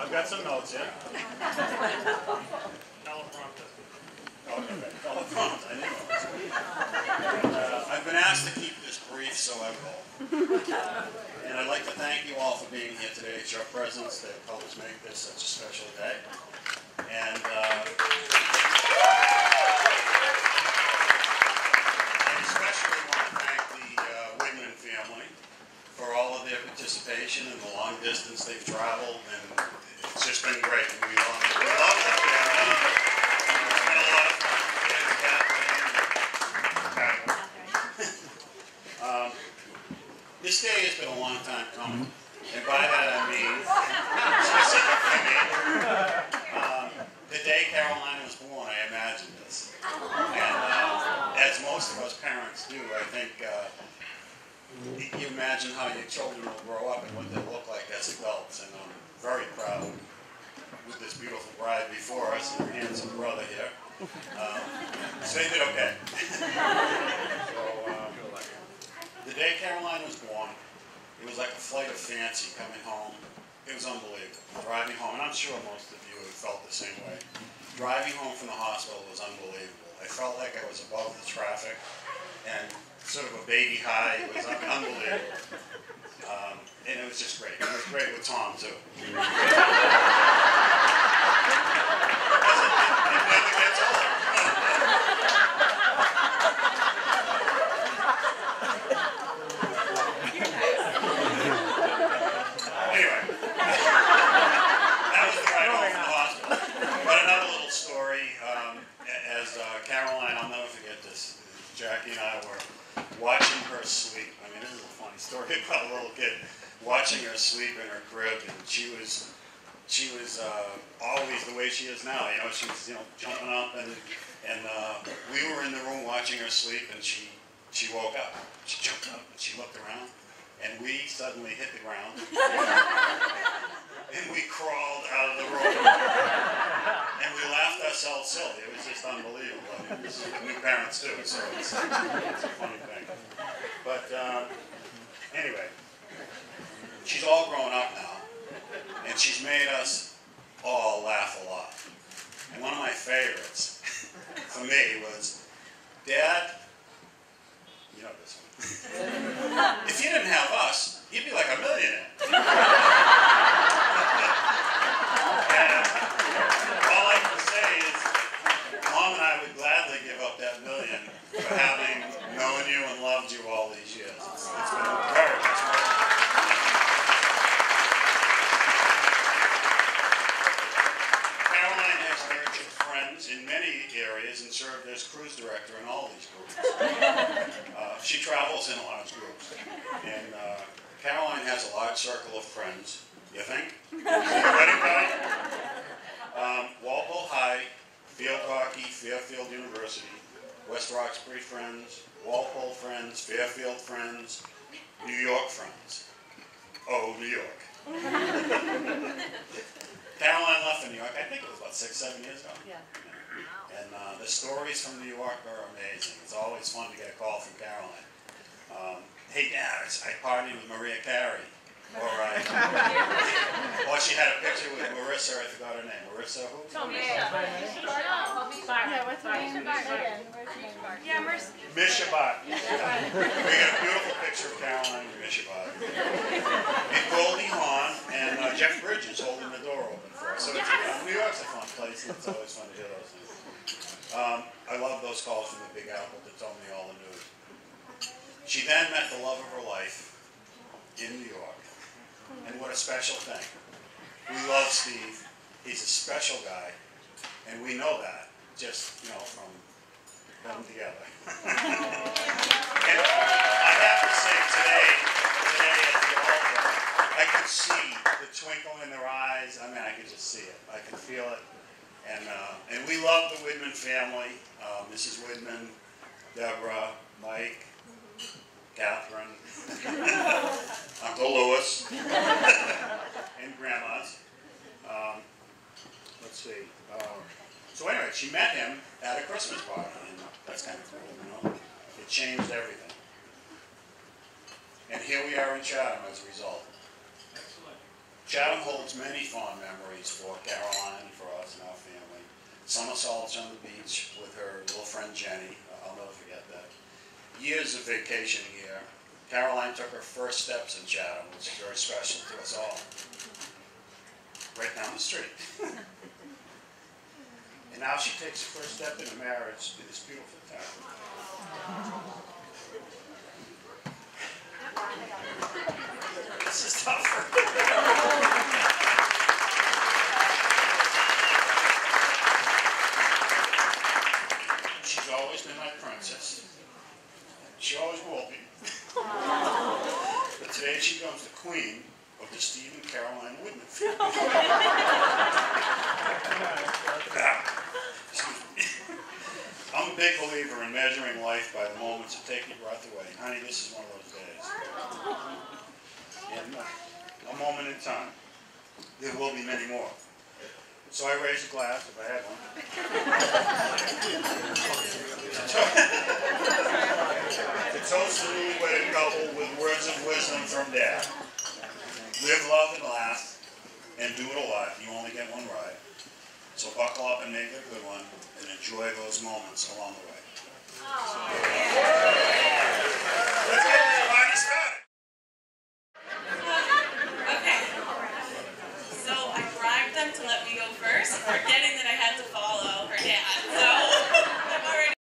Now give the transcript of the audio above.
I've got some notes here. Teleprompter. Okay, teleprompter. I knew it. I've been asked to keep this brief, so I will. And I'd like to thank you all for being here today. It's your presence that helps make this such a special day. And I especially want to thank the Whitman family for all of their participation and the long distance they've traveled, and it's just been great. We love it. It's been a lot of fun. This day has been a long time coming, and by that I mean, specifically the day Caroline was born, I imagined this. And as most of us parents do, I think you imagine how your children will grow up and what they look like as adults, and I'm very proud with this beautiful bride before us and her handsome brother here. So they did okay. The day Caroline was born, it was like a flight of fancy coming home. It was unbelievable. Driving home, and I'm sure most of you have felt the same way. Driving home from the hospital was unbelievable. I felt like I was above the traffic, and sort of a baby high. It was unbelievable. And it was just great. It was great with Tom, too. It never gets old. Anyway, that was the ride home from the hospital. But another little story, as Caroline, I'll never forget this, Jackie and I were watching her sleep. I mean, this is a funny story about a little kid watching her sleep in her crib, and she was always the way she is now. You know, she was jumping up, and we were in the room watching her sleep, and she woke up. She jumped up and she looked around, and we suddenly hit the ground, and we crawled out of the room, and we laughed ourselves silly. It was just unbelievable. I mean, this is what new parents do, so it's a funny thing. But anyway, she's all grown up now, and she's made us all laugh a lot. And one of my favorites for me was, Dad, you know this one. If you didn't have us, you'd be like a millionaire. And all I can say is, Mom and I would gladly give up that million for having known you and loved you all these years. It's been very much fun. Caroline has nurtured friends in many areas and served as cruise director in all these groups. She travels in large groups, and Caroline has a large circle of friends. You think? Ready, guy? Walpole High, Field Hockey, Fairfield University, West Roxbury friends, Walpole friends, Fairfield friends, New York friends. Oh, New York. Caroline left for New York, I think it was about 6, 7 years ago. Yeah. And the stories from New York are amazing. It's always fun to get a call from Caroline. Hey, Dad, I partied with Maria Carey. Or she had a picture with Marissa, I forgot her name. Marissa who? Yeah, what's her name? Yeah, Marissa. Mishabat. We got a beautiful picture of Caroline and Mishabat. And Goldie Hawn and Jeff Bridges holding the door open for us. So it's, New York's a fun place, and it's always fun to hear those things. I love those calls from the Big Apple that told me all the news. She then met the love of her life in New York. And what a special thing. We love Steve. He's a special guy. And we know that just, from them together. And I have to say today at the altar, I could see the twinkle in their eyes. I mean, I could just see it. I could feel it. And we love the Whitman family. Mrs. Whitman, Deborah, Mike, Catherine, Uncle Lewis, and Grandma's. Let's see. So anyway, she met him at a Christmas party, and that's kind of cool, It changed everything. And here we are in Chatham as a result. Excellent. Chatham holds many fond memories for Caroline, for us and our family. Somersaults on the beach with her little friend Jenny. I'll never forget that. Years of vacation here. Caroline took her first steps in Chatham, which is very special to us all. Right down the street. And now she takes her first step in a marriage in this beautiful town. This is tougher. She's always been my princess. She always will be. But today she becomes the queen of the Steve and Caroline Whitman family. I'm a big believer in measuring life by the moments that take your breath away. Honey, this is one of those days. And a moment in time. There will be many more. So I raise a glass, if I had one. To toast the newly wedded couple with words of wisdom from Dad. Live, love, and laugh, and do it a lot. You only get one ride. So buckle up and make it a good one, and enjoy those moments along the way.